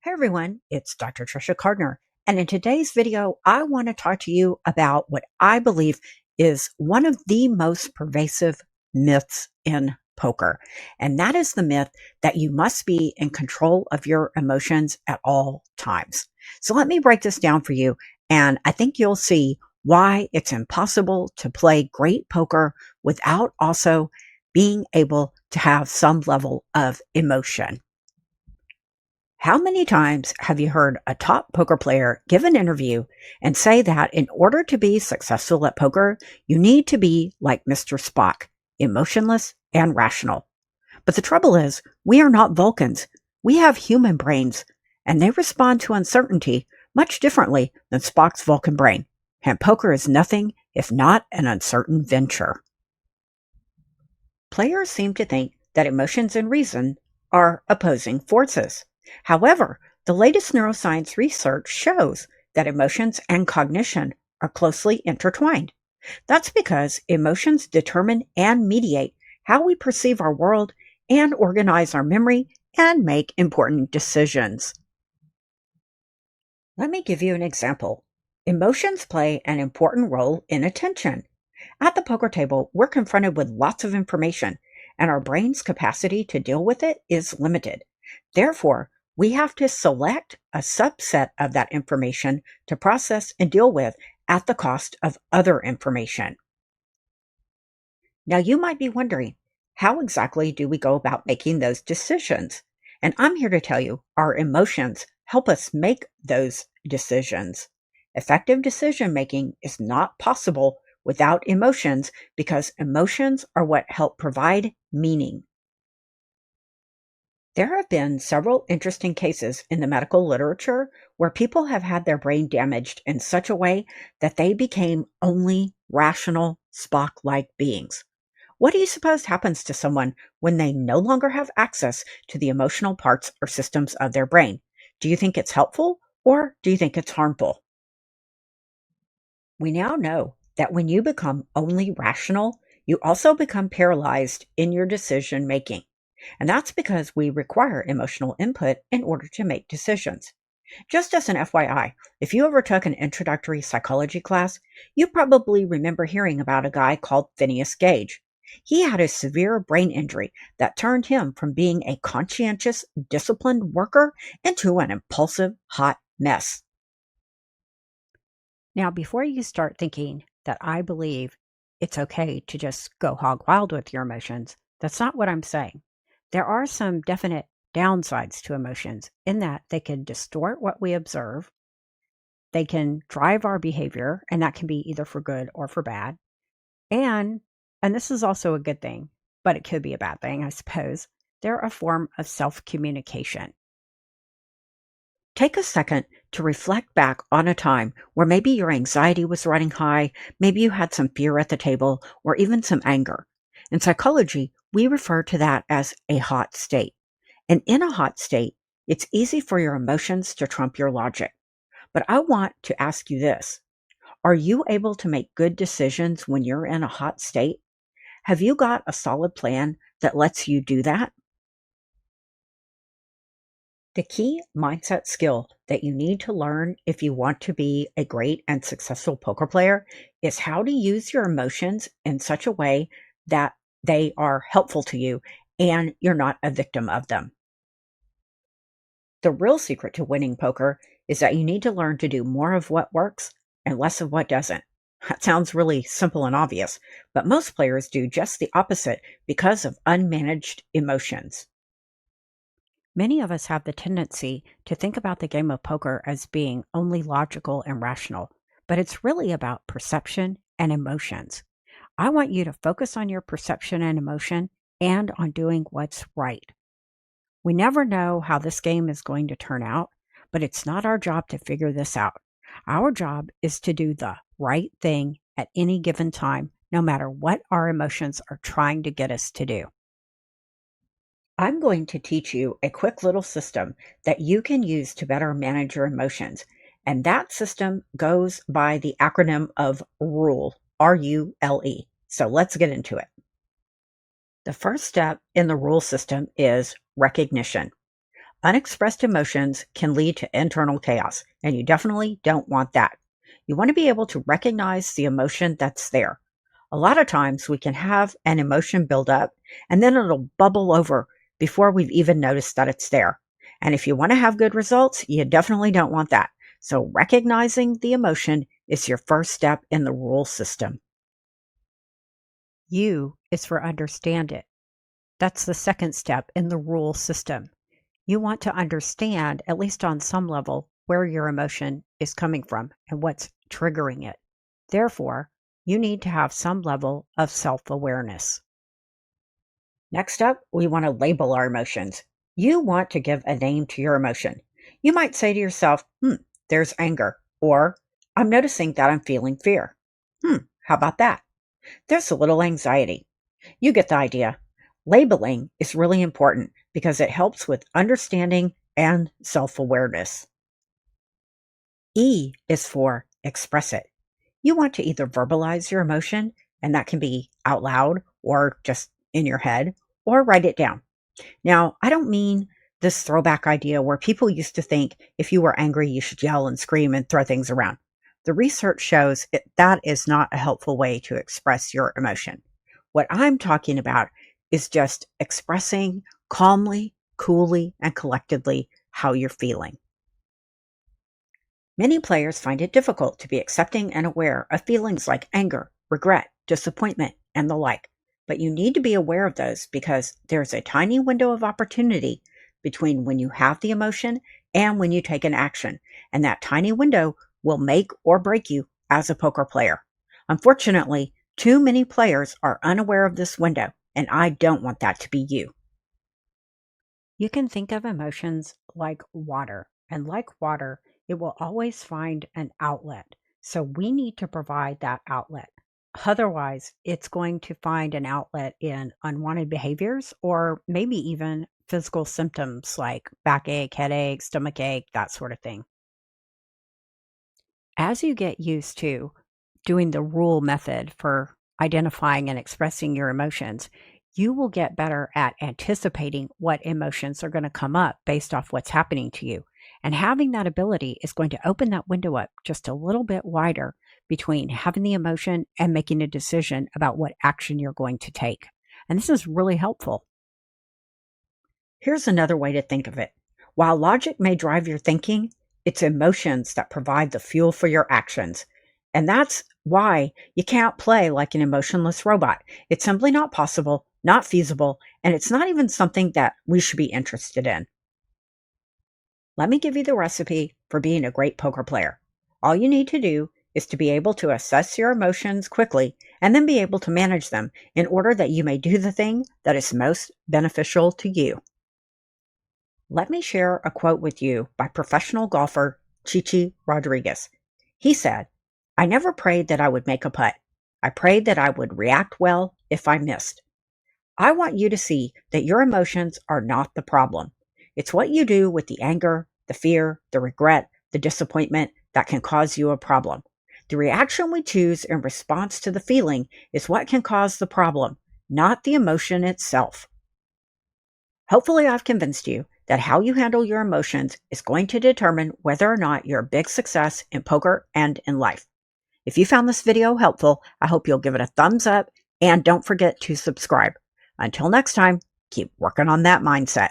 Hey everyone, it's Dr. Tricia Cardner, and in today's video, I want to talk to you about what I believe is one of the most pervasive myths in poker, and that is the myth that you must be in control of your emotions at all times. So let me break this down for you, and I think you'll see why it's impossible to play great poker without also being able to have some level of emotion. How many times have you heard a top poker player give an interview and say that in order to be successful at poker, you need to be like Mr. Spock, emotionless and rational? But the trouble is, we are not Vulcans. We have human brains, and they respond to uncertainty much differently than Spock's Vulcan brain. And poker is nothing if not an uncertain venture. Players seem to think that emotions and reason are opposing forces. However, the latest neuroscience research shows that emotions and cognition are closely intertwined. That's because emotions determine and mediate how we perceive our world and organize our memory and make important decisions. Let me give you an example. Emotions play an important role in attention. At the poker table, we're confronted with lots of information, and our brain's capacity to deal with it is limited. Therefore, we have to select a subset of that information to process and deal with at the cost of other information. Now, you might be wondering, how exactly do we go about making those decisions? And I'm here to tell you, our emotions help us make those decisions. Effective decision making is not possible without emotions because emotions are what help provide meaning. There have been several interesting cases in the medical literature where people have had their brain damaged in such a way that they became only rational, Spock-like beings. What do you suppose happens to someone when they no longer have access to the emotional parts or systems of their brain? Do you think it's helpful or do you think it's harmful? We now know that when you become only rational, you also become paralyzed in your decision making. And that's because we require emotional input in order to make decisions. Just as an FYI, if you ever took an introductory psychology class, you probably remember hearing about a guy called Ninos Gage. He had a severe brain injury that turned him from being a conscientious, disciplined worker into an impulsive, hot mess. Now, before you start thinking that I believe it's okay to just go hog wild with your emotions, that's not what I'm saying. There are some definite downsides to emotions in that they can distort what we observe, they can drive our behavior, and that can be either for good or for bad. And and this is also a good thing, but it could be a bad thing, I suppose. They're a form of self-communication. Take a second to reflect back on a time where maybe your anxiety was running high, maybe you had some fear at the table, or even some anger. In psychology, we refer to that as a hot state. And in a hot state, it's easy for your emotions to trump your logic. But I want to ask you this. Are you able to make good decisions when you're in a hot state? Have you got a solid plan that lets you do that? The key mindset skill that you need to learn if you want to be a great and successful poker player is how to use your emotions in such a way that they are helpful to you and you're not a victim of them. The real secret to winning poker is that you need to learn to do more of what works and less of what doesn't. That sounds really simple and obvious, but most players do just the opposite because of unmanaged emotions. Many of us have the tendency to think about the game of poker as being only logical and rational, but it's really about perception and emotions. I want you to focus on your perception and emotion and on doing what's right. We never know how this game is going to turn out, but it's not our job to figure this out. Our job is to do the right thing at any given time, no matter what our emotions are trying to get us to do. I'm going to teach you a quick little system that you can use to better manage your emotions. And that system goes by the acronym of R.U.L.E, R-U-L-E. So let's get into it. The first step in the R.U.L.E system is recognition. unexpressed emotions can lead to internal chaos, and you definitely don't want that. You want to be able to recognize the emotion that's there. A lot of times we can have an emotion build up and then it'll bubble over before we've even noticed that it's there. And if you want to have good results, you definitely don't want that. So recognizing the emotion is your first step in the rule system. U is for understand it. That's the second step in the rule system. You want to understand, at least on some level, where your emotion is coming from and what's triggering it. Therefore, you need to have some level of self awareness. Next up, we want to label our emotions. You want to give a name to your emotion. You might say to yourself, there's anger, or I'm noticing that I'm feeling fear. How about that? There's a little anxiety. You get the idea. Labeling is really important because it helps with understanding and self-awareness. E is for express it. You want to either verbalize your emotion, and that can be out loud or just in your head, or write it down. Now, I don't mean this throwback idea where people used to think if you were angry, you should yell and scream and throw things around. The research shows that is not a helpful way to express your emotion. What I'm talking about is just expressing calmly, coolly, and collectedly how you're feeling. Many players find it difficult to be accepting and aware of feelings like anger, regret, disappointment, and the like. But you need to be aware of those because there's a tiny window of opportunity between when you have the emotion and when you take an action. And that tiny window will make or break you as a poker player. Unfortunately, too many players are unaware of this window, and I don't want that to be you. You can think of emotions like water, and like water, it will always find an outlet. So we need to provide that outlet. Otherwise, it's going to find an outlet in unwanted behaviors or maybe even physical symptoms like backache, headache, stomach ache, that sort of thing. As you get used to doing the rule method for identifying and expressing your emotions, you will get better at anticipating what emotions are going to come up based off what's happening to you. And having that ability is going to open that window up just a little bit wider between having the emotion and making a decision about what action you're going to take. And this is really helpful. Here's another way to think of it. While logic may drive your thinking, it's emotions that provide the fuel for your actions. And that's why you can't play like an emotionless robot. It's simply not possible, not feasible, and it's not even something that we should be interested in. Let me give you the recipe for being a great poker player. All you need to do is to be able to assess your emotions quickly and then be able to manage them in order that you may do the thing that is most beneficial to you. Let me share a quote with you by professional golfer Chichi Rodriguez. He said, "I never prayed that I would make a putt. I prayed that I would react well if I missed." I want you to see that your emotions are not the problem. It's what you do with the anger, the fear, the regret, the disappointment that can cause you a problem. The reaction we choose in response to the feeling is what can cause the problem, not the emotion itself. Hopefully, I've convinced you that how you handle your emotions is going to determine whether or not you're a big success in poker and in life. If you found this video helpful, I hope you'll give it a thumbs up and don't forget to subscribe. Until next time, keep working on that mindset.